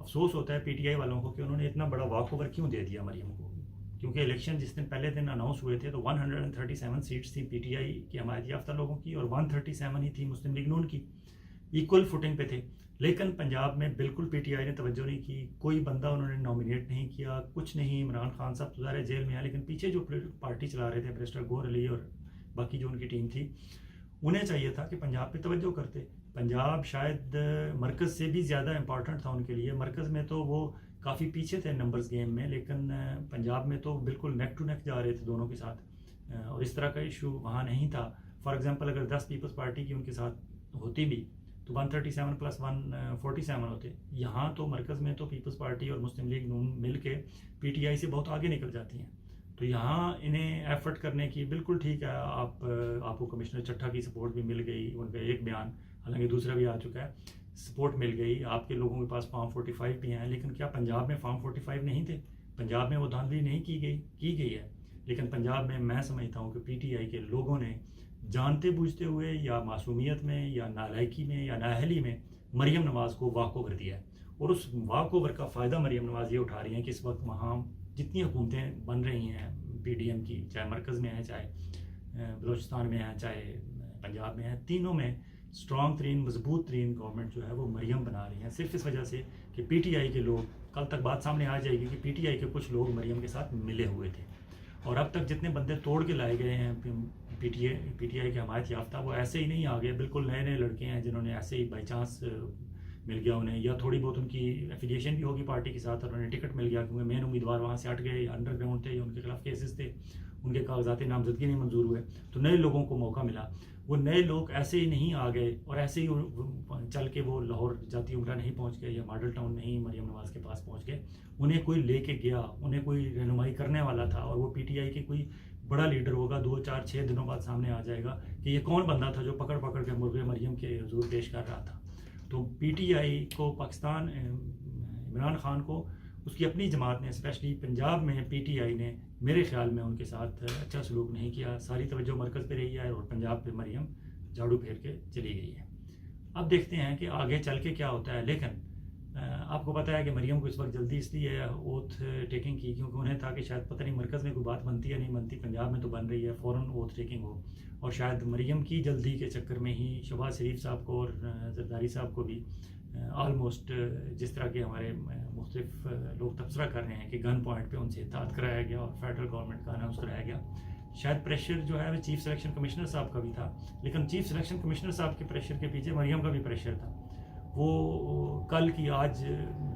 افسوس ہوتا ہے پی ٹی آئی والوں کو کہ انہوں نے اتنا بڑا واک اوور کیوں دے دیا مریم کو، کیونکہ الیکشن جس دن پہلے دن اناؤنس ہوئے تھے تو 137 سیٹس تھیں پی ٹی آئی کی حمایت یافتہ لوگوں کی، اور 137 ہی تھی مسلم لیگ نون کی، ایکول فوٹنگ پہ تھے. لیکن پنجاب میں بالکل پی ٹی آئی نے توجہ نہیں کی، کوئی بندہ انہوں نے نامینیٹ نہیں کیا، کچھ نہیں. عمران خان صاحب تو ظاہر جیل میں ہیں، لیکن پیچھے جو پارٹی چلا رہے تھے بیرسٹر گور علی اور باقی جو ان کی ٹیم تھی، انہیں چاہیے تھا کہ پنجاب پہ توجہ کرتے. پنجاب شاید مرکز سے بھی زیادہ امپورٹنٹ تھا ان کے لیے. مرکز میں تو وہ کافی پیچھے تھے نمبرز گیم میں، لیکن پنجاب میں تو بالکل نیک ٹو نیک جا رہے تھے دونوں کے ساتھ، اور اس طرح کا ایشو وہاں نہیں تھا. فار ایگزامپل اگر 10 پیپلز پارٹی کی ان کے ساتھ ہوتی بھی تو 137 پلس 147 ہوتے. یہاں تو مرکز میں تو پیپلز پارٹی اور مسلم لیگ نون مل کے پی ٹی آئی سے بہت آگے نکل جاتی ہیں. تو یہاں انہیں ایفرٹ کرنے کی بالکل ٹھیک ہے. آپ کو کمشنر چٹھا کی سپورٹ بھی مل گئی، ان کا ایک بیان، حالانکہ دوسرا بھی آ چکا ہے، سپورٹ مل گئی. آپ کے لوگوں کے پاس فارم 45 بھی ہیں، لیکن کیا پنجاب میں فارم 45 نہیں تھے؟ پنجاب میں وہ دھاندلی نہیں کی گئی ہے. لیکن پنجاب میں سمجھتا ہوں کہ پی ٹی آئی کے لوگوں نے جانتے بوجھتے ہوئے یا معصومیت میں یا نالائکی میں یا نااہلی میں مریم نواز کو واک اوور دیا ہے. اور اس واک اوور کا فائدہ مریم نواز یہ اٹھا رہی ہیں کہ اس وقت وہاں جتنی حکومتیں بن رہی ہیں پی ڈی ایم کی، چاہے مرکز میں ہیں، چاہے بلوچستان میں ہیں، چاہے پنجاب میں ہیں، تینوں میں اسٹرانگ ترین مضبوط ترین گورنمنٹ جو ہے وہ مریم بنا رہی ہیں، صرف اس وجہ سے کہ پی ٹی آئی کے لوگ، کل تک بات سامنے آ جائے گی کہ پی ٹی آئی کے کچھ لوگ مریم کے ساتھ ملے ہوئے تھے. اور اب تک جتنے بندے توڑ کے لائے گئے ہیں پی ٹی آئی کے حمایت یافتہ، وہ ایسے ہی نہیں آ گئے، بالکل نئے لڑکے ہیں جنہوں نے ایسے ہی بائی چانس مل گیا انہیں، یا تھوڑی بہت ان کی ایفیلیشن بھی ہوگی پارٹی کے ساتھ اور انہیں ٹکٹ مل گیا کیونکہ مین امیدوار وہاں سے ہٹ گئے، یا انڈر گراؤنڈ تھے، یا ان کے خلاف کیسز تھے، ان کے کاغذات نامزدگی نہیں منظور ہوئے، تو نئے لوگوں کو موقع ملا. وہ نئے لوگ ایسے ہی نہیں آ گئے اور ایسے ہی چل کے وہ لاہور جاتی عمرہ نہیں پہنچ گئے یا ماڈل ٹاؤن نہیں مریم نواز کے پاس پہنچ گئے. انہیں کوئی لے کے گیا، انہیں کوئی رہنمائی کرنے والا تھا، اور وہ پی ٹی آئی کے کوئی بڑا لیڈر ہوگا، 2 4 6 دنوں بعد سامنے آ جائے گا کہ یہ کون بندہ تھا جو پکڑ کے مرغ مریم کے حضور پیش کر رہا تھا. تو پی ٹی آئی کو پاکستان، عمران خان کو اس کی اپنی جماعت نے، اسپیشلی پنجاب میں پی ٹی آئی نے میرے خیال میں ان کے ساتھ اچھا سلوک نہیں کیا. ساری توجہ مرکز پہ رہی ہے اور پنجاب پہ مریم جھاڑو پھیر کے چلی گئی ہے. اب دیکھتے ہیں کہ آگے چل کے کیا ہوتا ہے. لیکن آپ کو پتہ ہے کہ مریم کو اس وقت جلدی اس لیے اوتھ ٹیکنگ کی کیونکہ انہیں تھا کہ شاید پتہ نہیں مرکز میں کوئی بات بنتی یا نہیں بنتی، پنجاب میں تو بن رہی ہے، فوراً اوتھ ٹیکنگ ہو. اور شاید مریم کی جلدی کے چکر میں ہی شہباز شریف صاحب کو اور زرداری صاحب کو بھی آلموسٹ جس طرح کے ہمارے مختلف لوگ تبصرہ کر رہے ہیں کہ گن پوائنٹ پہ ان سے اطاعت کرایا گیا اور فیڈرل گورنمنٹ کا اناؤنس کرایا گیا. شاید پریشر جو ہے وہ چیف سلیکشن کمشنر صاحب کا بھی تھا، لیکن چیف سلیکشن کمشنر صاحب کے پریشر کے پیچھے مریم کا بھی پریشر تھا. وہ کل کی آج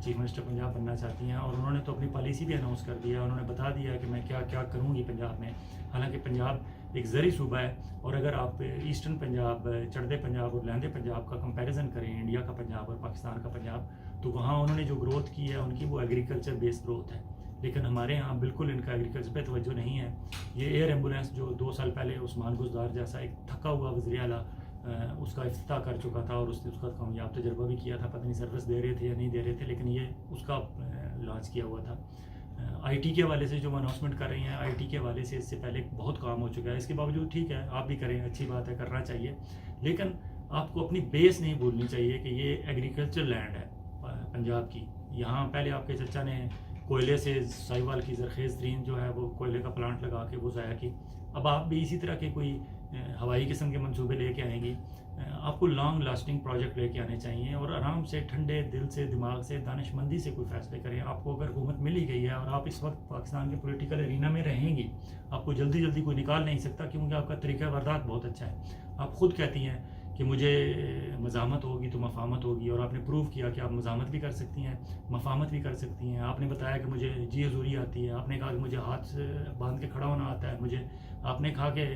چیف منسٹر پنجاب بننا چاہتی ہیں، اور انہوں نے تو اپنی پالیسی بھی اناؤنس کر دیا. انہوں نے بتا دیا کہ میں کیا کروں گی پنجاب میں. حالانکہ پنجاب ایک زرعی صوبہ ہے، اور اگر آپ ایسٹرن پنجاب، چڑھتے پنجاب اور لہندے پنجاب کا کمپیریزن کریں انڈیا کا پنجاب اور پاکستان کا پنجاب، تو وہاں انہوں نے جو گروتھ کی ہے ان کی وہ ایگریکلچر بیسڈ گروتھ ہے. لیکن ہمارے ہاں بالکل ان کا ایگریکلچر پہ توجہ نہیں ہے. یہ ایئر ایمبولینس جو 2 سال پہلے عثمان گزدار جیسا ایک تھکا ہوا وزیر اعلیٰ اس کا افتتاح کر چکا تھا اور اس نے اس کا کامیاب تجربہ بھی کیا تھا، پتہ نہیں سروس دے رہے تھے یا نہیں دے رہے تھے، لیکن یہ اس کا لانچ کیا ہوا تھا. آئی ٹی کے حوالے سے جو اناؤنسمنٹ کر رہی ہیں، آئی ٹی کے حوالے سے اس سے پہلے بہت کام ہو چکا ہے. اس کے باوجود ٹھیک ہے آپ بھی کریں، اچھی بات ہے، کرنا چاہیے، لیکن آپ کو اپنی بیس نہیں بھولنی چاہیے کہ یہ ایگریکلچر لینڈ ہے پنجاب کی. یہاں پہلے آپ کے چچا نے کوئلے سے سائیوال کی زرخیز ترین جو ہے وہ کوئلے کا پلانٹ لگا کے وہ ضائع کی. اب آپ بھی اسی طرح کے کوئی ہوائی قسم کے منصوبے لے کے آئیں گی. آپ کو لانگ لاسٹنگ پروجیکٹ لے کے آنے چاہیے اور آرام سے ٹھنڈے دل سے، دماغ سے، دانش مندی سے کوئی فیصلے کریں. آپ کو اگر حکومت مل ہی گئی ہے اور آپ اس وقت پاکستان کے پولیٹیکل ارینا میں رہیں گی، آپ کو جلدی کوئی نکال نہیں سکتا کیونکہ آپ کا طریقہ واردات بہت اچھا ہے. آپ خود کہتی ہیں کہ مجھے مزاحمت ہوگی تو مفاہمت ہوگی، اور آپ نے پروف کیا کہ آپ مزاحمت بھی کر سکتی ہیں، مفاہمت بھی کر سکتی ہیں. آپ نے بتایا کہ مجھے جی حضوری آتی ہے، آپ نے کہا کہ مجھے ہاتھ باندھ کے کھڑا ہونا آتا ہے، آپ نے کہا کہ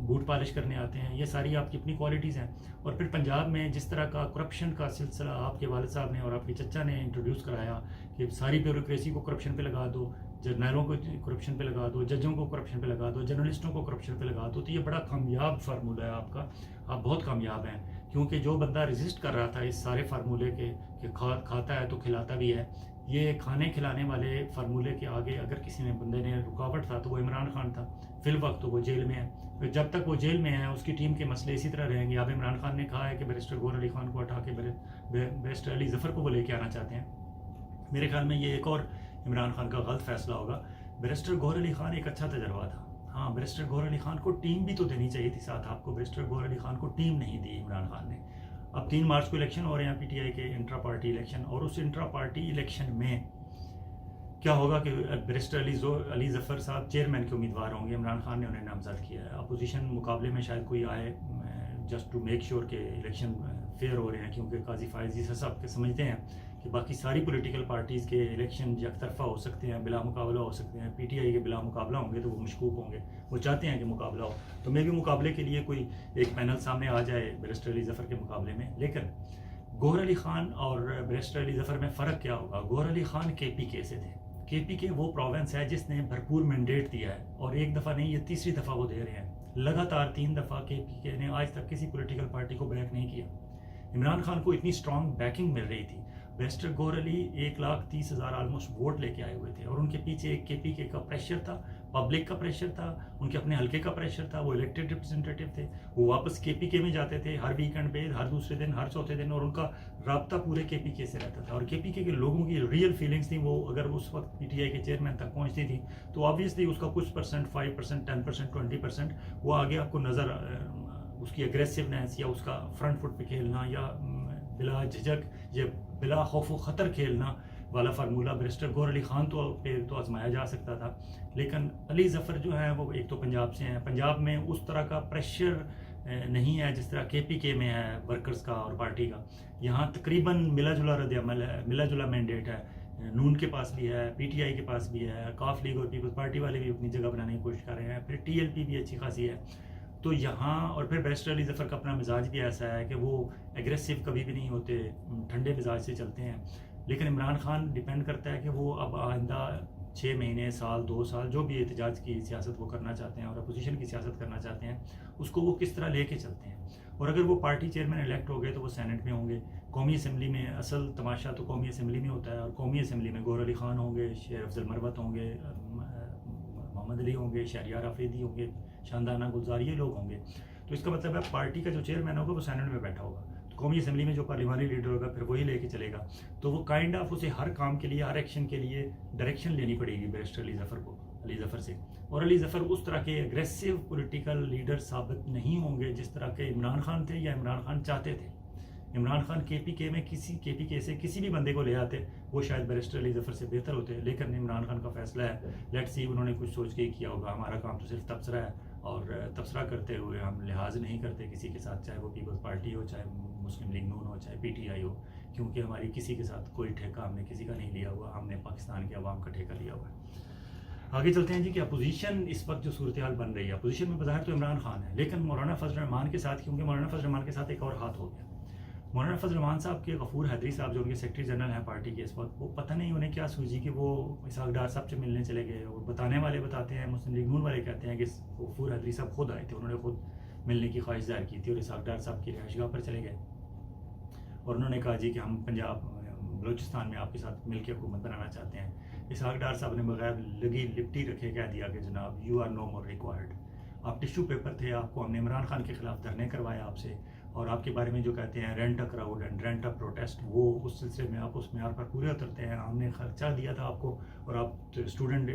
بوٹ پالش کرنے آتے ہیں. یہ ساری آپ کی اپنی کوالٹیز ہیں. اور پھر پنجاب میں جس طرح کا کرپشن کا سلسلہ آپ کے والد صاحب نے اور آپ کے چچا نے انٹروڈیوس کرایا کہ ساری بیوروکریسی کو کرپشن پہ لگا دو، جرنیلوں کو کرپشن پہ لگا دو، ججوں کو کرپشن پہ لگا دو، جرنلسٹوں کو کرپشن پہ لگا دو، تو یہ بڑا کامیاب فارمولہ ہے آپ کا. آپ بہت کامیاب ہیں کیونکہ جو بندہ ریزسٹ کر رہا تھا اس سارے فارمولے کے کہ کھاتا ہے تو کھلاتا بھی ہے، یہ کھانے کھلانے والے فارمولے کے آگے اگر کسی نے بندے نے رکاوٹ تھا تو وہ عمران خان تھا. فی الوقت تو وہ جیل میں ہے. جب تک وہ جیل میں ہے اس کی ٹیم کے مسئلے اسی طرح رہیں گے. اب عمران خان نے کہا ہے کہ بیرسٹر گور علی خان کو ہٹا کے بیرسٹر علی ظفر کو وہ لے کے آنا چاہتے ہیں. میرے خیال میں یہ ایک اور عمران خان کا غلط فیصلہ ہوگا. بیرسٹر گوہر علی خان ایک اچھا تجربہ تھا. ہاں, بیرسٹر گوہر علی خان کو ٹیم بھی تو دینی چاہیے تھی ساتھ آپ کو. بیرسٹر گوہر علی خان کو ٹیم نہیں دی عمران خان نے. اب 3 مارچ کو الیکشن ہو رہے ہیں پی ٹی آئی کے انٹرا پارٹی الیکشن, اور اس انٹرا پارٹی الیکشن میں کیا ہوگا کہ بیرسٹر علی ظفر صاحب چیئرمین کے امیدوار ہوں گے. عمران خان نے انہیں نامزد کیا ہے. اپوزیشن مقابلے میں شاید کوئی آئے جسٹ ٹو میک شیور کہ الیکشن فیئر ہو رہے ہیں, کیونکہ قاضی فائز عیسی صاحب کے سمجھتے ہیں کہ باقی ساری پولیٹیکل پارٹیز کے الیکشن یک طرفہ ہو سکتے ہیں, بلا مقابلہ ہو سکتے ہیں. پی ٹی آئی کے بلا مقابلہ ہوں گے تو وہ مشکوک ہوں گے, وہ چاہتے ہیں کہ مقابلہ ہو. تو میں بھی مقابلے کے لیے کوئی ایک پینل سامنے آ جائے بیرسٹر علی ظفر کے مقابلے میں. لیکن گوہر علی خان اور بیرسٹر علی ظفر میں فرق کیا ہوگا؟ گوہر علی خان کے پی کے سے تھے. کے پی کے وہ پروونس ہے جس نے بھرپور مینڈیٹ دیا ہے, اور ایک دفعہ نہیں, یہ تیسری دفعہ وہ دے رہے ہیں. لگاتار 3 دفعہ کے پی کے نے آج تک کسی پولیٹیکل پارٹی کو بیک نہیں کیا. عمران خان کو اتنی اسٹرانگ بیکنگ مل رہی تھی. بیرسٹر گوہر علی 1,30,000 آلموسٹ ووٹ لے کے آئے ہوئے تھے, اور ان کے پیچھے ایک کے پی کے کا پریشر تھا, پبلک کا پریشر تھا, ان کے اپنے حلقے کا پریشر تھا. وہ الیکٹڈ ریپرزنٹیٹیو تھے, وہ واپس کے پی کے میں جاتے تھے ہر ویکنڈ پہ, ہر دوسرے دن, ہر چوتھے دن, اور ان کا رابطہ پورے کے پی کے سے رہتا تھا. اور کے پی کے لوگوں کی ریئل فیلنگس تھیں, وہ اگر اس وقت پی ٹی آئی کے چیئرمین تک پہنچتی تھیں تو آبویسلی اس کا کچھ پرسنٹ, 5%, 10%, 20% وہ آگے آپ کو نظر, اس کی اگریسونیس یا اس کا فرنٹ فٹ پہ کھیلنا یا بلا جھجک یا بلا خوف و خطر کھیلنا والا فارمولہ بیرسٹر گوہر علی خان پہ تو آزمایا جا سکتا تھا. لیکن علی ظفر جو ہیں وہ ایک تو پنجاب سے ہیں, پنجاب میں اس طرح کا پریشر نہیں ہے جس طرح کے پی کے میں ہے ورکرز کا اور پارٹی کا. یہاں تقریباً ملا جلا رد عمل ہے, ملا جلا مینڈیٹ ہے. نون کے پاس بھی ہے, پی ٹی آئی کے پاس بھی ہے, کاف لیگ اور پیپلز پارٹی والے بھی اپنی جگہ بنانے کی کوشش کر رہے ہیں, پھر ٹی ایل پی بھی اچھی خاصی ہے. تو یہاں اور پھر بیرسٹر علی ظفر کا اپنا مزاج بھی ایسا ہے کہ وہ ایگریسو کبھی بھی نہیں ہوتے, ٹھنڈے مزاج سے چلتے ہیں. لیکن عمران خان ڈیپینڈ کرتا ہے کہ وہ اب آئندہ 6 مہینے, سال, 2 سال جو بھی احتجاج کی سیاست وہ کرنا چاہتے ہیں اور اپوزیشن کی سیاست کرنا چاہتے ہیں, اس کو وہ کس طرح لے کے چلتے ہیں. اور اگر وہ پارٹی چیئرمین الیکٹ ہو گئے تو وہ سینٹ میں ہوں گے. قومی اسمبلی میں اصل تماشا تو قومی اسمبلی میں ہوتا ہے, اور قومی اسمبلی میں گوہر علی خان ہوں گے, شیر افضل مروت ہوں گے, محمد علی ہوں گے, شہریار آفریدی ہوں گے, شاندانہ گلزار, یہ لوگ ہوں گے. تو اس کا مطلب ہے پارٹی کا جو چیئرمین ہوگا وہ سینٹ میں بیٹھا ہوگا, قومی اسمبلی میں جو پارلیمانی لیڈر ہوگا پھر وہی لے کے چلے گا. تو وہ کائنڈ آف اسے ہر کام کے لیے, ہر ایکشن کے لیے ڈائریکشن لینی پڑے گی بیرسٹر علی ظفر سے. اور علی ظفر اس طرح کے اگریسو پولیٹیکل لیڈر ثابت نہیں ہوں گے جس طرح کے عمران خان تھے یا عمران خان چاہتے تھے. عمران خان کے پی کے میں کے پی کے سے کسی بھی بندے کو لے آتے, وہ شاید بیرسٹر علی ظفر سے بہتر ہوتے. لیکن عمران خان کا فیصلہ ہے, لیٹ سی, انہوں نے کچھ سوچ کے ہی کیا ہوگا. ہمارا کام تو صرف تبصرہ ہے, اور تبصرہ کرتے ہوئے ہم لحاظ نہیں کرتے کسی کے ساتھ, چاہے وہ پیپلز پارٹی ہو, چاہے مسلم لیگ نون ہو, چاہے پی ٹی آئی ہو, کیونکہ ہماری کسی کے ساتھ کوئی ٹھیکہ ہم نے کسی کا نہیں لیا ہوا. ہم نے پاکستان کے عوام کا ٹھیکہ لیا ہوا ہے. آگے چلتے ہیں جی کہ اپوزیشن اس وقت جو صورتحال بن رہی ہے, اپوزیشن میں بظاہر تو عمران خان ہے, لیکن مولانا فضل الرحمان کے ساتھ, کیونکہ مولانا فضل الرحمان کے ساتھ ایک اور ہاتھ ہو گیا. مولانا فضل الرحمان صاحب کے غفور حیدری صاحب جو ان کے سیکرٹری جنرل ہیں پارٹی کے اس وقت, وہ پتہ نہیں انہیں کیا سوچی کہ وہ اسحاق ڈار صاحب سے ملنے چلے گئے. اور بتانے والے بتاتے ہیں, مسلم لیگ نون والے کہتے ہیں کہ غفور حیدری صاحب خود آئے تھے, انہوں نے خود ملنے کی خواہش ظاہر کی تھی اور اسحاق ڈار صاحب کی رہائش گاہ پر چلے گئے, اور انہوں نے کہا جی کہ ہم پنجاب بلوچستان میں آپ کے ساتھ مل کے حکومت بنانا چاہتے ہیں. اسحاق ڈار صاحب نے بغیر لگی لپٹی رکھے کہہ دیا کہ جناب you are no more required. آپ ٹشو پیپر تھے, آپ کو ہم نے عمران خان کے خلاف دھرنے کروایا آپ سے, اور آپ کے بارے میں جو کہتے ہیں rent a crowd and rent a protest, وہ اس سلسلے میں آپ اس معیار پر پورے اترتے ہیں. ہم نے خرچہ دیا تھا آپ کو, اور آپ اسٹوڈنٹ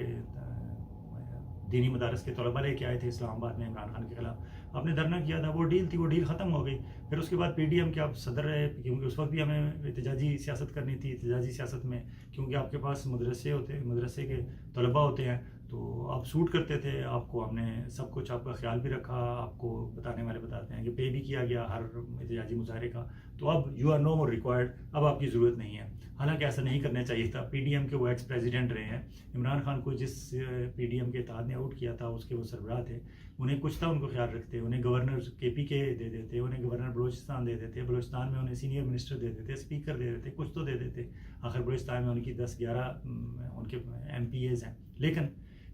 دینی مدارس کے طلباء لے کے آئے تھے اسلام آباد میں عمران خان کے خلاف, آپ نے دھرنا کیا تھا. وہ ڈیل تھی, وہ ڈیل ختم ہو گئی. پھر اس کے بعد پی ڈی ایم کے آپ صدر رہے, کیونکہ اس وقت بھی ہمیں احتجاجی سیاست کرنی تھی. احتجاجی سیاست میں کیونکہ آپ کے پاس مدرسے کے طلباء ہوتے ہیں, تو آپ سوٹ کرتے تھے. آپ کو ہم نے سب کچھ, آپ کا خیال بھی رکھا, آپ کو بتانے والے بتاتے ہیں کہ پے بھی کیا گیا ہر احتجاجی مظاہرے کا. تو اب you are no more required, اب آپ کی ضرورت نہیں ہے. حالانکہ ایسا نہیں کرنا چاہیے تھا. پی ڈی ایم کے وہ ایکس پریزیڈنٹ رہے ہیں. عمران خان کو جس پی ڈی ایم کے اتحاد نے آؤٹ کیا تھا اس کے وہ سربراہ تھے, انہیں کچھ تھا ان کو خیال رکھتے, انہیں گورنر کے پی کے دے دیتے, انہیں گورنر بلوچستان دے دیتے, بلوچستان میں انہیں سینئر منسٹر دے دیتے, اسپیکر دے دیتے, کچھ تو دے دیتے. آخر بلوچستان میں ان کی 10-11 ان کے ایم پی ایز ہیں. لیکن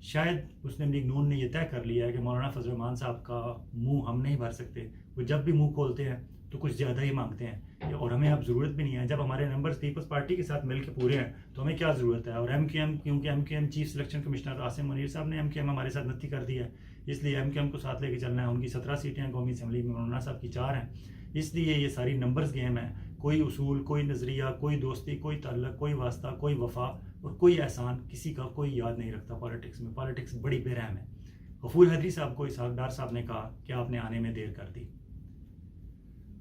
شاید مسلم لیگ نون نے یہ طے کر لیا ہے کہ مولانا فضل الرحمان صاحب کا منہ ہم نہیں بھر سکتے. وہ جب بھی منہ کھولتے ہیں تو کچھ زیادہ ہی مانگتے ہیں, اور ہمیں اب ضرورت بھی نہیں ہے. جب ہمارے نمبرز پیپلز پارٹی کے ساتھ مل کے پورے ہیں تو ہمیں کیا ضرورت ہے. اور ایم کیو ایم, کیونکہ M Q M chief selection commissioner Asim Munir صاحب نے ایم کیو ایم ہمارے ساتھ نتی کر دی ہے, اس لیے ایم کیو ایم کو ساتھ لے کے چلنا ہے. ان کی 17 سیٹیں ہیں قومی اسمبلی میں, مولانا صاحب کی 4 ہیں. اس لیے یہ ساری نمبرز گیم ہے. کوئی اصول، کوئی نظریہ، کوئی دوستی، کوئی تعلق، کوئی واسطہ، کوئی وفا اور کوئی احسان کسی کا کوئی یاد نہیں رکھتا پالیٹکس میں. پالیٹکس بڑی بے رحم ہے. غفور حیدری صاحب کو اسحاق ڈار صاحب نے کہا کہ آپ نے آنے میں دیر کر دی.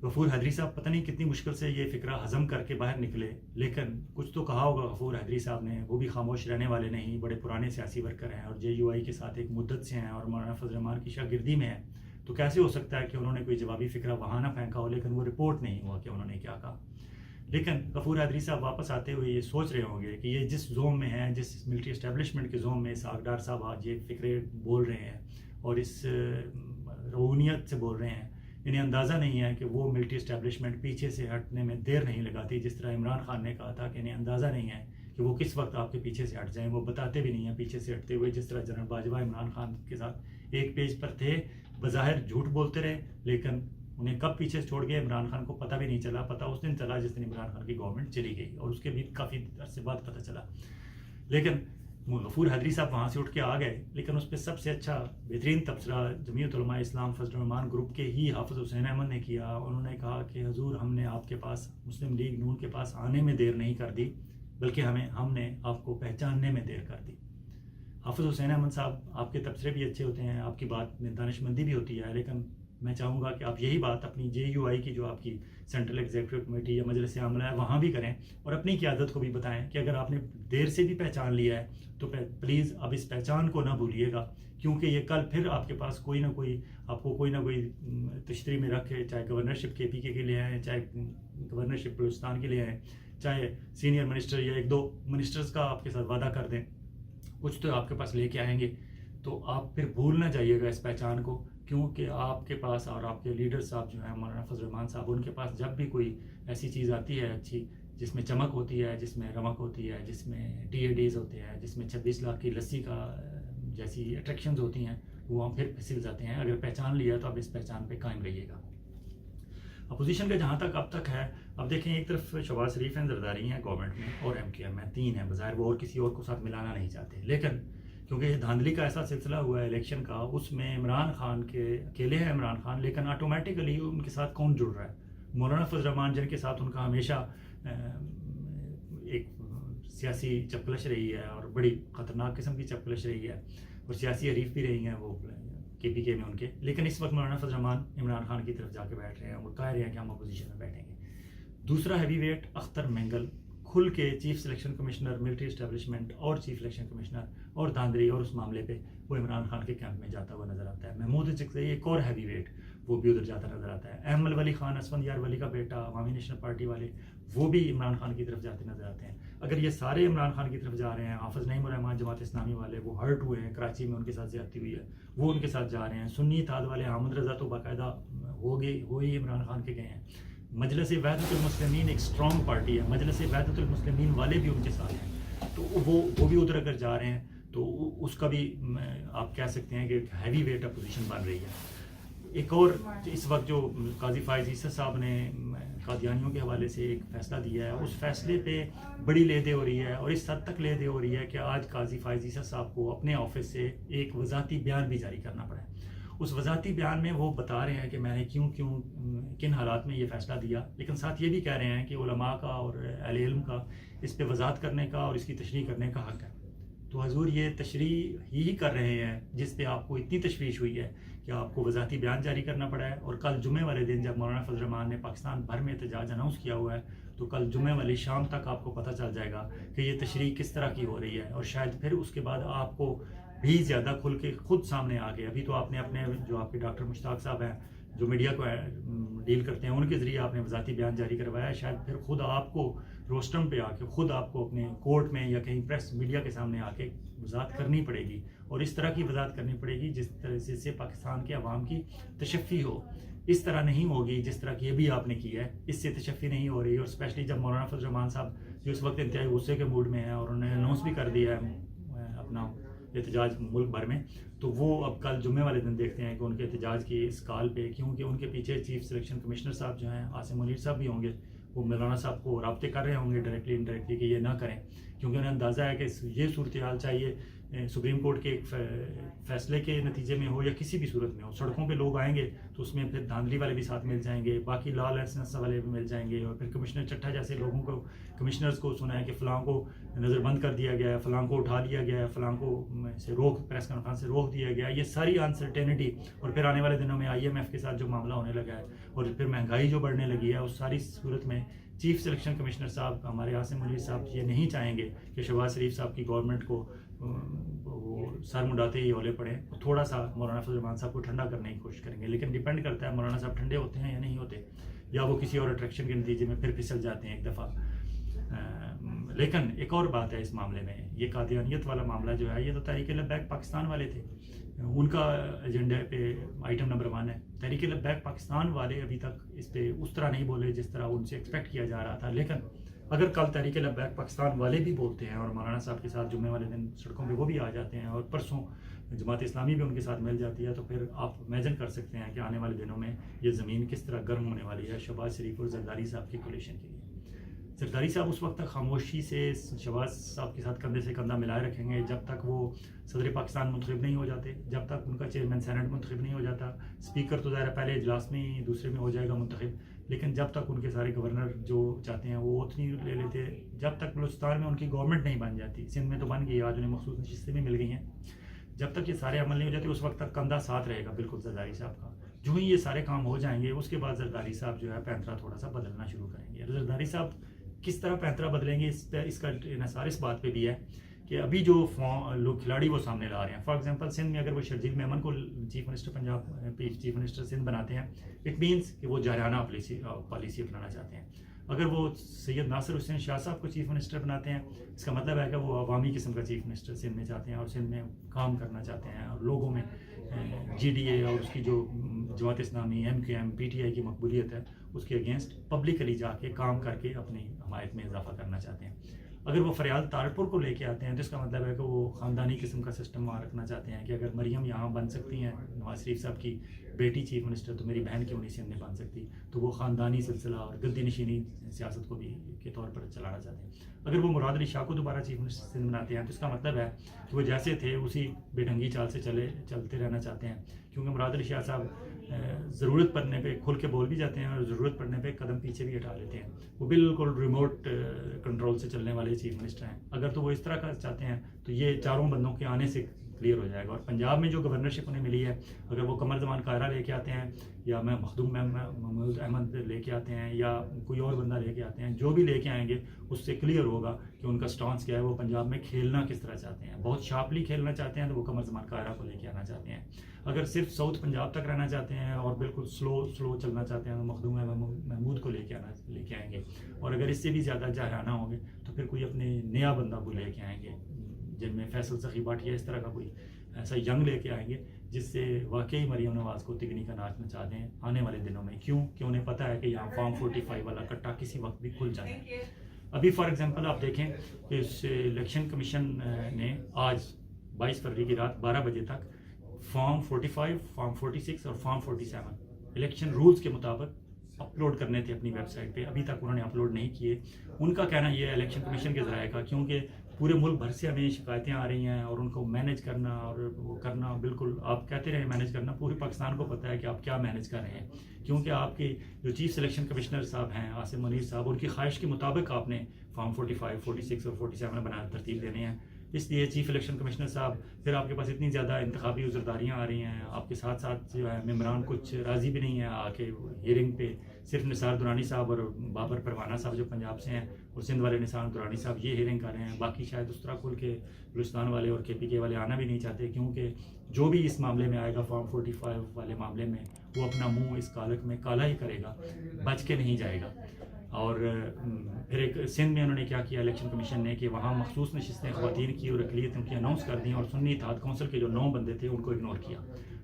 غفور حیدری صاحب پتہ نہیں کتنی مشکل سے یہ فکرہ ہضم کر کے باہر نکلے، لیکن کچھ تو کہا ہوگا غفور حیدری صاحب نے. وہ بھی خاموش رہنے والے نہیں، بڑے پرانے سیاسی ورکر ہیں اور جے یو آئی کے ساتھ ایک مدت سے ہیں اور مولانا فضل الرحمان کی شاگردی میں ہیں. تو کیسے ہو سکتا ہے کہ انہوں نے کوئی جوابی فکرہ وہاں نہ پھینکا ہو، لیکن وہ رپورٹ نہیں ہوا کہ انہوں نے کیا کہا. لیکن غفور حیدری صاحب واپس آتے ہوئے یہ سوچ رہے ہوں گے کہ یہ جس زوم میں ہیں، جس ملٹری اسٹیبلشمنٹ کے زوم میں اسحاق ڈار صاحب آج یہ فکرے بول رہے ہیں اور اس رونیت سے بول رہے ہیں، انہیں اندازہ نہیں ہے کہ وہ ملٹری اسٹیبلشمنٹ پیچھے سے ہٹنے میں دیر نہیں لگاتی. جس طرح عمران خان نے کہا تھا کہ انہیں اندازہ نہیں ہے کہ وہ کس وقت آپ کے پیچھے سے ہٹ جائیں. وہ بتاتے بھی نہیں ہیں پیچھے سے ہٹتے ہوئے. جس طرح جنرل باجوہ عمران خان کے ساتھ ایک پیج پر تھے، بظاہر جھوٹ بولتے رہے، لیکن انہیں کب پیچھے چھوڑ گئے عمران خان کو پتہ بھی نہیں چلا. پتہ اس دن چلا جس دن عمران خان کی گورنمنٹ چلی گئی، اور اس کے بھی کافی عرصے بعد پتہ چلا. لیکن غفور حیدری صاحب وہاں سے اٹھ کے آ گئے، لیکن اس پہ سب سے اچھا بہترین تبصرہ جمعیت علماء اسلام فضل الرحمان گروپ کے ہی حافظ حسین احمد نے کیا. انہوں نے کہا کہ حضور، ہم نے آپ کے پاس، مسلم لیگ نون کے پاس آنے میں دیر نہیں کر دی، بلکہ ہم نے آپ کو پہچاننے میں دیر کر دی. حافظ حسین احمد صاحب، آپ کے تبصرے بھی اچھے ہوتے ہیں، آپ کی بات میں دانش مندی بھی ہوتی ہے، لیکن میں چاہوں گا کہ آپ یہی بات اپنی جے یو آئی کی جو آپ کی سینٹرل ایگزیکٹو کمیٹی یا مجلس عاملہ ہے وہاں بھی کریں، اور اپنی قیادت کو بھی بتائیں کہ اگر آپ نے دیر سے بھی پہچان لیا ہے تو پلیز اب اس پہچان کو نہ بھولیے گا، کیونکہ یہ کل پھر آپ کے پاس کوئی نہ کوئی، آپ کو کوئی نہ کوئی تشتری میں رکھے، چاہے گورنرشپ کے پی کے لیے آئیں، چاہے گورنرشپ بلوچستان کے لیے آئیں، چاہے سینئر منسٹر یا ایک دو منسٹرز کا آپ کے ساتھ وعدہ کر دیں، کچھ تو آپ کے پاس لے کے آئیں گے. تو آپ پھر بھول نہ جائیے گا اس پہچان کو، کیونکہ آپ کے پاس اور آپ کے لیڈر صاحب جو ہیں مولانا فضل الرحمان صاحب، ان کے پاس جب بھی کوئی ایسی چیز آتی ہے اچھی، جس میں چمک ہوتی ہے، جس میں رمک ہوتی ہے، جس میں ڈی اے ڈیز ہوتے ہیں، جس میں 26 لاکھ کی لسی کا جیسی اٹریکشنز ہوتی ہیں، وہ ہم پھر پھسل جاتے ہیں. اگر پہچان لیا تو اب اس پہچان پہ قائم رہیے گا. اپوزیشن کا جہاں تک اب تک ہے، اب دیکھیں ایک طرف شہباز شریف ہیں، زرداری ہیں گورنمنٹ میں، اور ایم کیو ایم ہے، تین ہیں. بظاہر وہ اور کسی اور کو ساتھ ملانا نہیں چاہتے، لیکن کیونکہ یہ دھاندلی کا ایسا سلسلہ ہوا ہے الیکشن کا، اس میں عمران خان کے اکیلے ہیں عمران خان، لیکن آٹومیٹیکلی ان کے ساتھ کون جڑ رہا ہے؟ مولانا فضل الرحمان، جن کے ساتھ ان کا ہمیشہ ایک سیاسی چپکلش رہی ہے اور بڑی خطرناک قسم کی چپکلش رہی ہے، اور سیاسی حریف بھی رہی ہیں وہ کے پی کے میں ان کے، لیکن اس وقت مولانا فضل الرحمان عمران خان کی طرف جا کے بیٹھ رہے ہیں، وہ کہہ رہے ہیں کہ ہم اپوزیشن میں بیٹھیں گے. دوسرا ہیوی ویٹ اختر مینگل کھل کے chief selection commissioner military establishment اور چیف الیکشن کمشنر اور دھاندلی اور اس معاملے پہ وہ عمران خان کے کیمپ میں جاتا ہوا نظر آتا ہے. محمود چکزئی ایک اور ہیوی ویٹ، وہ بھی ادھر جاتا نظر آتا ہے. احمد ولی خان، اسفند یار ولی کا بیٹا، عوامی نیشنل پارٹی والے، وہ بھی عمران خان کی طرف جاتے نظر آتے ہیں. اگر یہ سارے عمران خان کی طرف جا رہے ہیں، حافظ نعیم الرحمان جماعت اسلامی والے وہ ہرٹ ہوئے ہیں، کراچی میں ان کے ساتھ زیادتی ہوئی ہے، وہ ان کے ساتھ جا رہے ہیں. سنی اتحاد والے احمد رضا تو باقاعدہ وہ ہی عمران خان کے گئے ہیں. مجلس وحدت المسلمین ایک سٹرانگ پارٹی ہے، مجلس وحدت المسلمین والے بھی ان کے ساتھ ہیں، تو وہ بھی ادھر اگر جا رہے ہیں تو اس کا بھی آپ کہہ سکتے ہیں کہ ہیوی ویٹ اپوزیشن بن رہی ہے. ایک اور اس وقت جو قاضی فائز عیسیٰ صاحب نے قادیانیوں کے حوالے سے ایک فیصلہ دیا ہے، اس فیصلے پہ بڑی لے دے ہو رہی ہے، اور اس حد تک لے دے ہو رہی ہے کہ آج قاضی فائز عیسیٰ صاحب کو اپنے آفس سے ایک وضاحتی بیان بھی جاری کرنا پڑا ہے. اس وضاحتی بیان میں وہ بتا رہے ہیں کہ میں نے کیوں کن حالات میں یہ فیصلہ دیا، لیکن ساتھ یہ بھی کہہ رہے ہیں کہ علماء کا اور اہل علم کا اس پہ وضاحت کرنے کا اور اس کی تشریح کرنے کا حق ہے. تو حضور یہ تشریح ہی کر رہے ہیں جس پہ آپ کو اتنی تشویش ہوئی ہے کہ آپ کو وضاحتی بیان جاری کرنا پڑا ہے. اور کل جمعے والے دن جب مولانا فضل الرحمان نے پاکستان بھر میں احتجاج اناؤنس کیا ہوا ہے، تو کل جمعے والی شام تک آپ کو پتہ چل جائے گا کہ یہ تشریح کس طرح کی ہو رہی ہے، اور شاید پھر اس کے بعد آپ کو بھی زیادہ کھل کے خود سامنے آ گئے. ابھی تو آپ نے اپنے جو آپ کے ڈاکٹر مشتاق صاحب ہیں جو میڈیا کو ڈیل کرتے ہیں، ان کے ذریعے آپ نے وضاحتی بیان جاری کروایا ہے. شاید پھر خود آپ کو روسٹرم پہ آ کے خود آپ کو اپنے کورٹ میں یا کہیں پریس میڈیا کے سامنے آ کے وضاحت کرنی پڑے گی، اور اس طرح کی وضاحت کرنی پڑے گی جس طرح سے پاکستان کے عوام کی تشفی ہو. اس طرح نہیں ہوگی جس طرح کی ابھی آپ نے کی ہے، اس سے تشفی نہیں ہو رہی. اور اسپیشلی جب مولانا فضل الرحمان صاحب جو اس وقت انتہائی غصے کے موڈ میں ہیں، اور انہوں نے اناؤنس بھی کر دیا ہے اپنا احتجاج ملک بھر میں، تو وہ اب کل جمعے والے دن دیکھتے ہیں کہ ان کے احتجاج کی اس کال پہ، کیونکہ ان کے پیچھے چیف سلیکشن کمشنر صاحب جو ہیں عاصم منیر صاحب بھی ہوں گے، وہ مولانا صاحب کو رابطے کر رہے ہوں گے ڈائریکٹلی انڈائریکٹلی کہ یہ نہ کریں، کیونکہ انہیں اندازہ ہے کہ یہ صورتحال چاہیے سپریم کورٹ کے ایک فیصلے کے نتیجے میں ہو یا کسی بھی صورت میں ہو، سڑکوں پہ لوگ آئیں گے تو اس میں پھر دھاندلی والے بھی ساتھ مل جائیں گے، باقی لا لائسنس والے بھی مل جائیں گے، اور پھر کمشنر چٹھا جیسے لوگوں کو، کمشنرز کو سنا ہے کہ فلاں کو نظر بند کر دیا گیا ہے، فلاں کو اٹھا لیا گیا ہے، فلاں کو سے پریس کانفرنس سے روک دیا گیا ہے، یہ ساری انسرٹینٹی، اور پھر آنے والے دنوں میں IMF کے ساتھ جو معاملہ ہونے لگا ہے اور پھر مہنگائی جو بڑھنے لگی ہے، اس ساری صورت میں چیف سلیکشن کمشنر صاحب ہمارے عاصم منیر صاحب یہ نہیں چاہیں گے کہ شہباز شریف صاحب کی گورنمنٹ کو وہ سر مڈاتے ہی اولے پڑیں، تھوڑا سا مولانا فضل الرحمان صاحب کو ٹھنڈا کرنے کی کوشش کریں گے، لیکن ڈیپینڈ کرتا ہے مولانا صاحب ٹھنڈے ہوتے ہیں یا نہیں ہوتے، یا وہ کسی اور اٹریکشن کے نتیجے میں پھر پھسل جاتے ہیں ایک دفعہ۔ لیکن ایک اور بات ہے اس معاملے میں، یہ قادیانیت والا معاملہ جو ہے، یہ تو تحریک لبیک پاکستان والے تھے، ان کا ایجنڈا پہ آئٹم نمبر 1 ہے۔ تحریک لبیک پاکستان والے ابھی تک اس پہ اس طرح نہیں بولے جس طرح ان سے ایکسپیکٹ کیا جا رہا تھا، لیکن اگر کل تحریک لبیک پاکستان والے بھی بولتے ہیں اور مولانا صاحب کے ساتھ جمعے والے دن سڑکوں پہ وہ بھی آ جاتے ہیں، اور پرسوں جماعت اسلامی بھی ان کے ساتھ مل جاتی ہے، تو پھر آپ امیجن کر سکتے ہیں کہ آنے والے دنوں میں یہ زمین کس طرح گرم ہونے والی ہے شہباز شریف اور زرداری صاحب کی کولیشن کے لیے۔ زرداری صاحب اس وقت تک خاموشی سے شہباز صاحب کے ساتھ کندھے سے کندھا ملائے رکھیں گے جب تک وہ صدر پاکستان منتخب نہیں ہو جاتے، جب تک ان کا چیئرمین سینٹ منتخب نہیں ہو جاتا۔ اسپیکر تو ظاہر پہلے اجلاس میں دوسرے میں ہو جائے گا منتخب، لیکن جب تک ان کے سارے گورنر جو چاہتے ہیں وہ اوتھ نہیں لے لیتے، جب تک بلوچستان میں ان کی گورنمنٹ نہیں بن جاتی، سندھ میں تو بن گئی، آج انہیں مخصوص نشستیں بھی مل گئی ہیں، جب تک یہ سارے عمل نہیں ہو جاتے اس وقت تک کندھا ساتھ رہے گا بالکل زرداری صاحب کا۔ جو ہی یہ سارے کام ہو جائیں گے اس کے بعد زرداری صاحب جو ہے پینترا تھوڑا سا بدلنا شروع کریں گے۔ زرداری صاحب کس طرح پینترا بدلیں گے، اس کا انحصار اس بات پہ بھی ہے کہ ابھی جو لوگ کھلاڑی وہ سامنے لا رہے ہیں۔ فار ایگزامپل سندھ میں اگر وہ شرجیل میمن کو chief minister Punjab chief minister Sindh بناتے ہیں، اٹ مینس کہ وہ جارحانہ پالیسی اپنانا چاہتے ہیں۔ اگر وہ سید ناصر حسین شاہ صاحب کو چیف منسٹر بناتے ہیں، اس کا مطلب ہے کہ وہ عوامی قسم کا چیف منسٹر سندھ میں چاہتے ہیں اور سندھ میں کام کرنا چاہتے ہیں، اور لوگوں میں GDA اور اس کی جو جماعت اسلامی MQM PTI کی مقبولیت ہے اس کے اگینسٹ پبلکلی جا کے کام کر کے اپنی حمایت میں اضافہ کرنا چاہتے ہیں۔ اگر وہ فریال تارپور کو لے کے آتے ہیں تو اس کا مطلب ہے کہ وہ خاندانی قسم کا سسٹم وہاں رکھنا چاہتے ہیں کہ اگر مریم یہاں بن سکتی ہیں، نواز شریف صاحب کی بیٹی چیف منسٹر، تو میری بہن کیوں نہیں سندھ میں بن سکتی، تو وہ خاندانی سلسلہ اور گدی نشینی سیاست کو بھی کے طور پر چلانا چاہتے ہیں۔ اگر وہ مراد علی شاہ کو دوبارہ چیف منسٹر سندھ بناتے ہیں تو اس کا مطلب ہے کہ وہ جیسے تھے اسی بے ڈھنگی چال سے چلتے رہنا چاہتے ہیں، کیونکہ مراد علی شاہ صاحب ضرورت پڑنے پہ کھل کے بول بھی جاتے ہیں اور ضرورت پڑنے پہ قدم پیچھے بھی ہٹا لیتے ہیں، وہ بالکل ریموٹ کنٹرول سے چلنے والے چیف منسٹر ہیں۔ اگر تو وہ اس طرح کا چاہتے ہیں تو یہ چاروں بندوں کے آنے سے کلیئر ہو جائے گا۔ اور پنجاب میں جو گورنرشپ انہیں ملی ہے، اگر وہ قمر زمان قاہرہ لے کے آتے ہیں یا میں مخدوم محمود احمد لے کے آتے ہیں یا کوئی اور بندہ لے کے آتے ہیں، جو بھی لے کے آئیں گے اس سے کلیئر ہوگا کہ ان کا سٹانس کیا ہے، وہ پنجاب میں کھیلنا کس طرح چاہتے ہیں۔ بہت شارپلی کھیلنا چاہتے ہیں تو وہ قمر زمان قاہرہ کو لے کے آنا چاہتے ہیں، اگر صرف ساؤتھ پنجاب تک رہنا چاہتے ہیں اور بالکل سلو چلنا چاہتے ہیں تو مخدوم محمود کو لے کے آئیں گے، اور اگر اس سے بھی زیادہ جارحانہ ہوں گے تو پھر کوئی اپنے نیا بندہ کو لے کے آئیں گے، جن میں فیصل سخی بھاٹیا اس طرح کا کوئی ایسا ینگ لے کے آئیں گے جس سے واقعی مریم نواز کو تگنی کا ناچ نچا دیں آنے والے دنوں میں۔ کیوں کہ انہیں پتہ ہے کہ یہاں فارم 45 والا کٹا کسی وقت بھی کھل جانا ہے۔ ابھی فار ایگزامپل آپ دیکھیں کہ الیکشن کمیشن نے آج 22 فروری کی رات 12 بجے تک فارم 45، فارم 46 اور فارم 47 الیکشن رولز کے مطابق اپلوڈ کرنے تھے اپنی ویب سائٹ پہ، ابھی تک انہوں نے اپلوڈ نہیں کیے۔ ان کا کہنا یہ ہے الیکشن کمیشن کے ذرائع کا، کیونکہ پورے ملک بھر سے ہمیں شکایتیں آ رہی ہیں اور ان کو مینیج کرنا اور وہ کرنا، بالکل آپ کہتے رہے مینیج کرنا، پورے پاکستان کو پتہ ہے کہ آپ کیا مینیج کر رہے ہیں، کیونکہ آپ کے جو چیف سلیکشن کمشنر صاحب ہیں عاصم منیر صاحب، ان کی خواہش کے مطابق آپ نے فارم 45، 46 اور 47 بنا ترتیب دینے ہیں۔ اس لیے چیف الیکشن کمشنر صاحب، پھر آپ کے پاس اتنی زیادہ انتخابی عذرداریاں آ رہی ہیں، آپ کے ساتھ ساتھ جو ہے ممبران کچھ راضی بھی نہیں ہیں آ کے ہیئرنگ پہ، صرف نثار درانی صاحب اور بابر پروانہ صاحب جو پنجاب سے ہیں اور سندھ والے نثار درانی صاحب یہ ہیئرنگ کر رہے ہیں، باقی شاید اس طرح کھل کے بلوچستان والے اور KPK والے آنا بھی نہیں چاہتے، کیونکہ جو بھی اس معاملے میں آئے گا فارم 45 والے معاملے میں، وہ اپنا منہ اس کالک میں کالا ہی کرے گا، بچ کے نہیں جائے گا۔ اور پھر ایک سندھ میں انہوں نے کیا کیا الیکشن کمیشن نے کہ وہاں مخصوص نشستیں خواتین کی اور اقلیتوں کی اناؤنس کر دیں، اور سنی اتحاد کونسل کے جو 9 بندے تھے ان کو اگنور کیا۔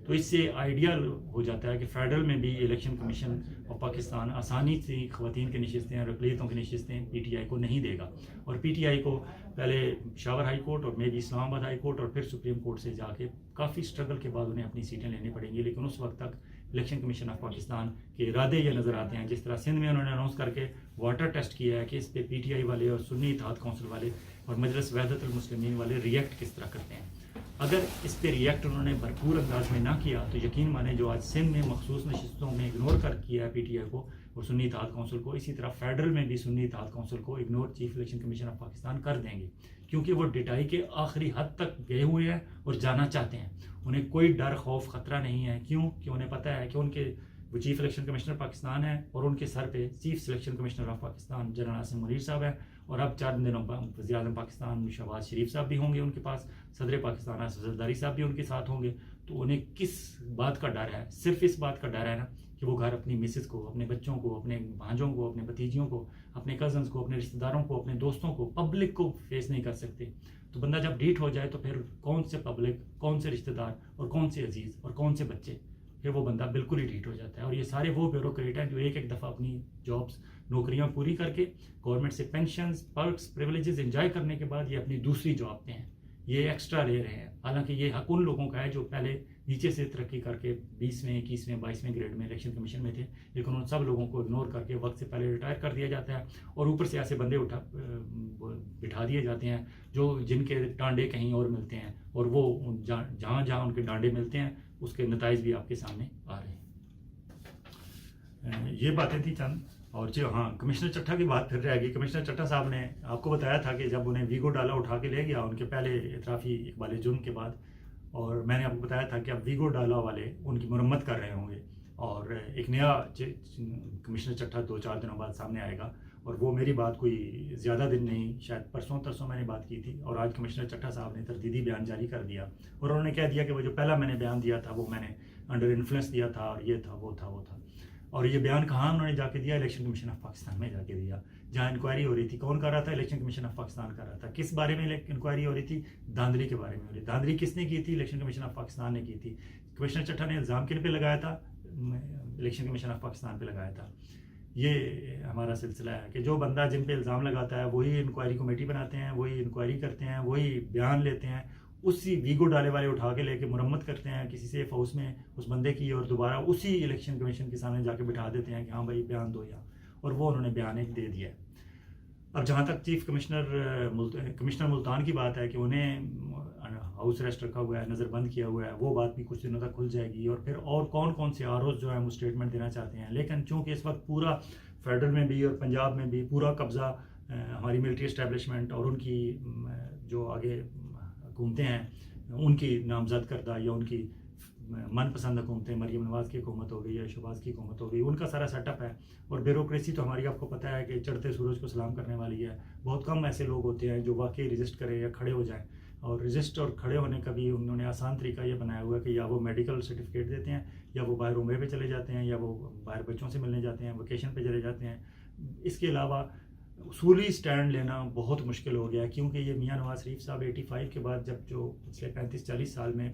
تو اس سے آئیڈیا ہو جاتا ہے کہ فیڈرل میں بھی الیکشن کمیشن آف پاکستان آسانی سے خواتین کی نشستیں اور اقلیتوں کی نشستیں PTI کو نہیں دے گا، اور PTI کو پہلے پشاور ہائی کورٹ اور میں بھی اسلام آباد ہائی کورٹ اور پھر سپریم کورٹ سے جا کے کافی اسٹرگل کے بعد انہیں اپنی سیٹیں لینی پڑیں گی، لیکن اس وقت تک الیکشن کمیشن آف پاکستان کے ارادے یہ نظر آتے ہیں، جس طرح سندھ میں انہوں نے اناؤنس کر کے واٹر ٹیسٹ کیا ہے کہ اس پہ PTI والے اور سنی اتحاد کونسل والے اور مجلس وحدت المسلمین والے ریئیکٹ کس طرح کرتے ہیں۔ اگر اس پہ ریئیکٹ انہوں نے بھرپور انداز میں نہ کیا تو یقین مانیں جو آج سندھ میں مخصوص نشستوں میں اگنور کر کیا ہے پی ٹی آئی کو اور سنی اتحاد کونسل کو، اسی طرح فیڈرل میں بھی سنی اتحاد کونسل کو ignore chief election commission of Pakistan کر دیں گے، کیونکہ وہ ڈٹائی کے آخری حد تک گئے ہوئے ہیں اور جانا چاہتے ہیں۔ انہیں کوئی ڈر خوف خطرہ نہیں ہے، کیوں کہ انہیں پتہ ہے کہ ان کے وہ چیف الیکشن کمشنر پاکستان ہے اور ان کے سر پہ chief selection commissioner of Pakistan general Asim Munir صاحب ہیں، اور اب 4 دنوں بعد وزیر اعظم پاکستان شہباز شریف صاحب بھی ہوں گے ان کے پاس، صدر پاکستان اسد زرداری صاحب بھی ان کے ساتھ ہوں گے۔ تو انہیں کس بات کا ڈر ہے؟ صرف اس بات کا ڈر ہے نا کہ وہ گھر اپنی مسز کو، اپنے بچوں کو، اپنے بھانجوں کو، اپنے بھتیجیوں کو، اپنے کزنز کو، اپنے رشتہ داروں کو، اپنے دوستوں کو، پبلک کو فیس نہیں کر سکتے۔ تو بندہ جب ڈیٹ ہو جائے تو پھر کون سے پبلک، کون سے رشتہ دار اور کون سے عزیز اور کون سے بچے، پھر وہ بندہ بالکل ہی ڈیٹ ہو جاتا ہے۔ اور یہ سارے وہ بیوروکریٹ ہیں جو ایک دفعہ اپنی جابس، نوکریاں پوری کر کے گورنمنٹ سے پینشنز، پرکس، پریولیجز انجوائے کرنے کے بعد یہ اپنی دوسری جاب پہ ہیں، یہ ایکسٹرا لے رہے ہیں۔ حالانکہ یہ حق ان لوگوں کا ہے جو پہلے نیچے سے ترقی کر کے 20ویں، 21ویں، 22ویں گریڈ میں الیکشن کمیشن میں تھے، لیکن ان سب لوگوں کو اگنور کر کے وقت سے پہلے ریٹائر کر دیا جاتا ہے، اور اوپر سے ایسے بندے بٹھا دیے جاتے ہیں جو جن کے ڈانڈے کہیں اور ملتے ہیں، اور وہ جہاں جہاں ان کے ڈانڈے ملتے ہیں اس کے نتائج بھی آپ کے سامنے آ رہے ہیں۔ یہ باتیں تھیں چند، اور جو ہاں کمشنر چٹھا کی بات پھر رہ گئی۔ کمشنر چٹھا صاحب نے آپ کو بتایا تھا کہ جب انہیں ویگو ڈالا اٹھا کے لے گیا ان کے پہلے اعترافی اقبال جرم کے بعد، اور میں نے آپ کو بتایا تھا کہ اب ویگو ڈالا والے ان کی مرمت کر رہے ہوں گے، اور ایک نیا کمشنر چٹھا 2-4 دنوں بعد سامنے آئے گا، اور وہ میری بات کوئی زیادہ دن نہیں، شاید پرسوں ترسوں میں نے بات کی تھی، اور آج کمشنر چٹھا صاحب نے تردیدی بیان جاری کر دیا، اور انہوں نے کہہ دیا کہ وہ جو پہلا میں نے بیان دیا تھا وہ میں نے انڈر انفلوئنس دیا تھا، اور یہ تھا وہ تھا وہ تھا۔ اور یہ بیان کہاں انہوں نے جا کے دیا؟ الیکشن کمیشن آف پاکستان میں جا کے دیا، جہاں انکوائری ہو رہی تھی۔ کون کر رہا تھا؟ الیکشن کمیشن آف پاکستان کر رہا تھا۔ کس بارے میں انکوائری ہو رہی تھی؟ دھاندلی کے بارے میں ہو رہی تھی۔ دھاندلی کس نے کی تھی؟ الیکشن کمیشن آف پاکستان نے کی تھی۔ کمشنر چٹھا نے الزام کن پہ لگایا تھا؟ الیکشن کمیشن آف پاکستان پہ لگایا تھا۔ یہ ہمارا سلسلہ ہے کہ جو بندہ جن پہ الزام لگاتا ہے وہی انکوائری کمیٹی بناتے ہیں، وہی انکوائری کرتے ہیں، وہی بیان لیتے ہیں، اسی ویگو ڈالے والے اٹھا کے لے کے مرمت کرتے ہیں کسی سیف ہاؤس میں اس بندے کی، اور دوبارہ اسی الیکشن کمیشن کے سامنے جا کے بٹھا دیتے ہیں کہ ہاں بھائی بیان دو یہاں، اور وہ انہوں نے بیان ایک دے دیا ہے۔ اب جہاں تک چیف کمشنر ملتان کی بات ہے کہ انہیں ہاؤس اریسٹ رکھا ہوا ہے، نظر بند کیا ہوا ہے، وہ بات بھی کچھ دنوں تک کھل جائے گی، اور پھر اور کون کون سے آروز جو ہیں وہ اسٹیٹمنٹ دینا چاہتے ہیں۔ لیکن چونکہ اس وقت پورا فیڈرل میں بھی اور پنجاب میں بھی پورا قبضہ ہماری ملٹری اسٹیبلشمنٹ اور ان کی جو آگے حکومتیں ہیں ان کی نامزد کردہ یا ان کی من پسند حکومتیں، مریم نواز کی حکومت ہو گئی یا شہباز کی حکومت ہو گئی، ان کا سارا سیٹ اپ ہے، اور بیوروکریسی تو ہماری آپ کو پتہ ہے کہ چڑھتے سورج کو سلام کرنے والی ہے۔ بہت کم ایسے لوگ ہوتے ہیں جو واقعی رجسٹ کریں یا کھڑے ہو جائیں، اور رجسٹ اور کھڑے ہونے کا بھی انہوں نے آسان طریقہ یہ بنایا ہوا ہے کہ یا وہ میڈیکل سرٹیفکیٹ دیتے ہیں، یا وہ باہر عمرے پہ چلے جاتے ہیں، یا وہ باہر بچوں سے ملنے جاتے ہیں، ویکیشن پہ چلے جاتے ہیں۔ اس کے علاوہ اصولی سٹینڈ لینا بہت مشکل ہو گیا ہے، کیونکہ یہ میاں نواز شریف صاحب 85 کے بعد جب جو پچھلے 35-40 سال میں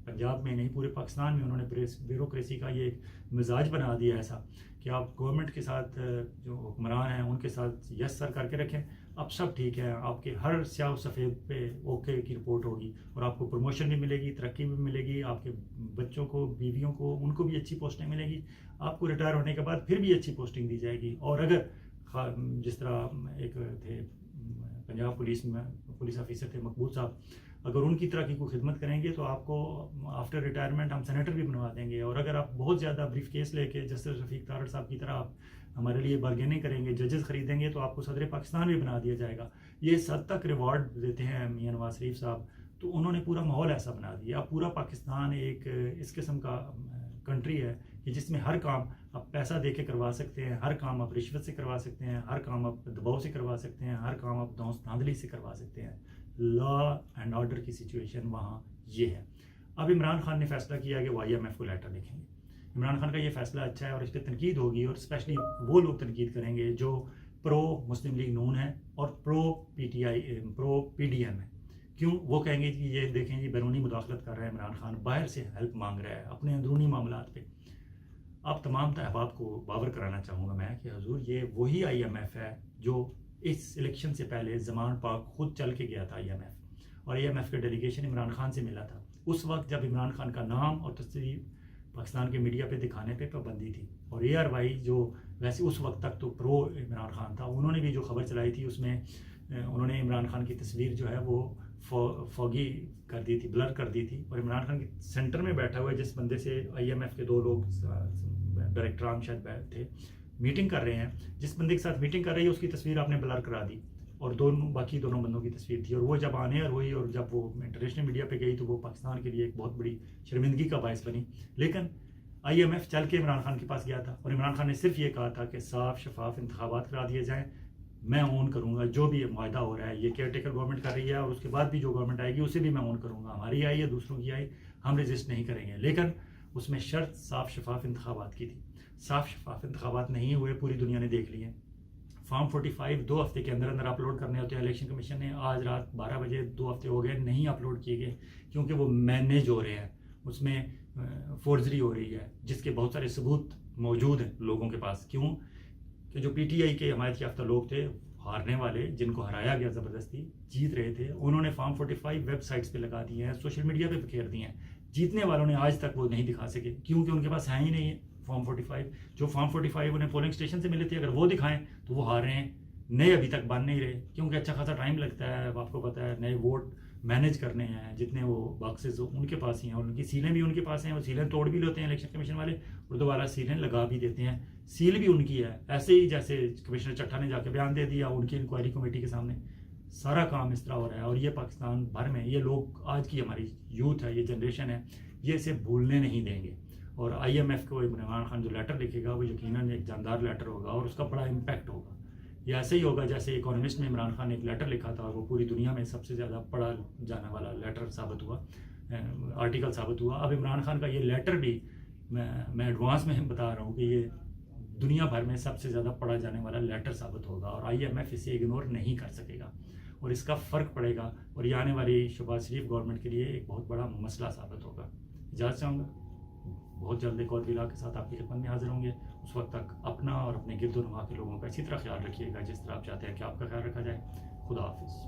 پنجاب میں نہیں پورے پاکستان میں انہوں نے بیوروکریسی کا یہ ایک مزاج بنا دیا ایسا کہ آپ گورنمنٹ کے ساتھ جو حکمران ہیں ان کے ساتھ یس سر کر کے رکھیں، اب سب ٹھیک ہے، آپ کے ہر سیاہ و سفید پہ اوکے کی رپورٹ ہوگی، اور آپ کو پروموشن بھی ملے گی، ترقی بھی ملے گی، آپ کے بچوں کو، بیویوں کو، ان کو بھی اچھی پوسٹیں ملے گی، آپ کو ریٹائر ہونے کے بعد پھر بھی اچھی پوسٹنگ دی جائے گی۔ اور اگر جس طرح ایک تھے پنجاب پولیس میں پولیس آفیسر تھے مقبول صاحب، اگر ان کی طرح کی کوئی خدمت کریں گے تو آپ کو آفٹر ریٹائرمنٹ ہم سینیٹر بھی بنوا دیں گے، اور اگر آپ بہت زیادہ بریف کیس لے کے جسٹس رفیق تارڑ صاحب کی طرح آپ ہمارے لیے بارگیننگ کریں گے، ججز خریدیں گے، تو آپ کو صدر پاکستان بھی بنا دیا جائے گا۔ یہ اس حد تک ریوارڈ دیتے ہیں میاں نواز شریف صاحب، تو انہوں نے پورا ماحول ایسا بنا دیا۔ اب پورا پاکستان ایک اس قسم کا کنٹری ہے کہ جس میں ہر کام آپ پیسہ دے کے کروا سکتے ہیں، ہر کام آپ رشوت سے کروا سکتے ہیں، ہر کام آپ دباؤ سے کروا سکتے ہیں، ہر کام آپ دھاندلی سے کروا سکتے ہیں۔ لا اینڈ آرڈر کی سچویشن وہاں یہ ہے۔ اب عمران خان نے فیصلہ کیا کہ وہ IMF کو لیٹر لکھیں گے۔ عمران خان کا یہ فیصلہ اچھا ہے، اور اس پہ تنقید ہوگی، اور اسپیشلی وہ لوگ تنقید کریں گے جو پرو مسلم لیگ نون ہے اور پرو PDM ہے۔ کیوں؟ وہ کہیں گے کہ یہ دیکھیں جی بیرونی مداخلت کر رہا ہے عمران خان، باہر سے ہیلپ مانگ رہا ہے اپنے اندرونی معاملات پہ۔ آپ تمام احباب کو باور کرانا چاہوں گا میں کہ حضور یہ وہی IMF ہے جو اس الیکشن سے پہلے زمان پاک خود چل کے گیا تھا IMF، اور IMF کے ڈیلیگیشن عمران خان سے ملا تھا اس وقت جب عمران خان کا نام اور تصویر پاکستان کے میڈیا پہ دکھانے پہ پابندی تھی، اور ARY جو ویسے اس وقت تک تو پرو عمران خان تھا، انہوں نے بھی جو خبر چلائی تھی اس میں انہوں نے عمران خان کی تصویر جو ہے وہ فوگی کر دی تھی، بلر کر دی تھی. اور عمران خان کے سینٹر میں بیٹھا ہوا ہے جس بندے سے IMF کے 2 لوگ ڈائریکٹران شاید تھے میٹنگ کر رہے ہیں، جس بندے کے ساتھ میٹنگ کر رہی ہے اس کی تصویر آپ نے بلر کرا دی، اور باقی دونوں بندوں کی تصویر تھی. اور وہ جب آنے ہوئی اور جب وہ انٹرنیشنل میڈیا پہ گئی تو وہ پاکستان کے لیے ایک بہت بڑی شرمندگی کا باعث بنی. لیکن IMF چل کے عمران خان کے پاس گیا تھا اور عمران خان نے صرف یہ کہا تھا کہ صاف شفاف انتخابات کرا دیے جائیں، میں اون کروں گا جو بھی معاہدہ ہو رہا ہے. یہ کیئر ٹیکر گورنمنٹ کر رہی ہے اور اس کے بعد بھی جو گورنمنٹ آئے گی اسے بھی میں اون کروں گا، ہماری آئی ہے دوسروں کی آئی، ہم رجسٹ نہیں کریں گے. لیکن اس میں شرط صاف شفاف انتخابات کی تھی. صاف شفاف انتخابات نہیں ہوئے، پوری دنیا نے دیکھ لیے. فارم 45 2 ہفتے کے اندر اپلوڈ کرنے ہوتے ہیں. الیکشن کمیشن نے آج رات 12 بجے 2 ہفتے ہو گئے نہیں اپلوڈ کیے گئے کیونکہ وہ مینیج ہو رہے ہیں، اس میں فورجری ہو رہی ہے جس کے بہت سارے ثبوت موجود ہیں لوگوں کے پاس. کیوں کہ جو PTI کے حمایت یافتہ لوگ تھے، ہارنے والے جن کو ہرایا گیا زبردستی جیت رہے تھے، انہوں نے فارم 45 ویب سائٹس پہ لگا دیے ہیں، سوشل میڈیا پہ بکھیر دیے ہیں. جیتنے والوں نے آج تک وہ نہیں دکھا سکے کیونکہ ان کے پاس ہے ہی نہیں ہے فارم 45. جو فارم 45 انہیں پولنگ اسٹیشن سے ملے تھے، اگر وہ دکھائیں تو وہ ہار رہے ہیں. نئے ابھی تک بن نہیں رہے کیونکہ اچھا خاصا ٹائم لگتا ہے. آپ کو پتہ ہے نئے ووٹ مینیج کرنے ہیں، جتنے وہ باکسز ان کے پاس ہی ہیں اور ان کی سیلیں بھی ان کے پاس ہیں. وہ سیلیں توڑ بھی لیتے ہیں الیکشن کمیشن والے اور دوبارہ سیلیں لگا بھی دیتے ہیں. سیل بھی ان کی ہے، ایسے ہی جیسے کمشنر چٹھا نے جا کے بیان دے دیا ان کی انکوائری کمیٹی کے سامنے. سارا کام اس طرح ہو رہا ہے اور یہ پاکستان بھر میں یہ لوگ، آج کی ہماری یوتھ ہے، یہ جنریشن ہے، یہ اسے بھولنے نہیں دیں گے. اور IMF کو عمران خان جو لیٹر لکھے گا وہ یقیناً ایک جاندار لیٹر ہوگا اور اس کا بڑا امپیکٹ ہوگا. یہ ایسے ہی ہوگا جیسے اکانومسٹ میں عمران خان نے ایک لیٹر لکھا تھا اور وہ پوری دنیا میں سب سے زیادہ پڑھا جانے والا لیٹر ثابت ہوا، آرٹیکل ثابت ہوا. اب عمران خان کا یہ لیٹر بھی میں ایڈوانس میں بتا رہا ہوں کہ یہ دنیا بھر میں سب سے زیادہ پڑھا جانے والا لیٹر ثابت ہوگا اور IMF اسے اگنور نہیں کر سکے گا اور اس کا فرق پڑے گا اور یہ آنے والی شہباز شریف گورنمنٹ کے لیے ایک بہت بڑا مسئلہ ثابت ہوگا. اجازت چاہوں گا، بہت جلد ایک اور ویلا کے ساتھ آپ کی خدمت میں حاضر ہوں گے. اس وقت تک اپنا اور اپنے گرد و نواح کے لوگوں کا اسی طرح خیال رکھیے گا جس طرح آپ چاہتے ہیں کہ آپ کا خیال رکھا جائے. خدا حافظ.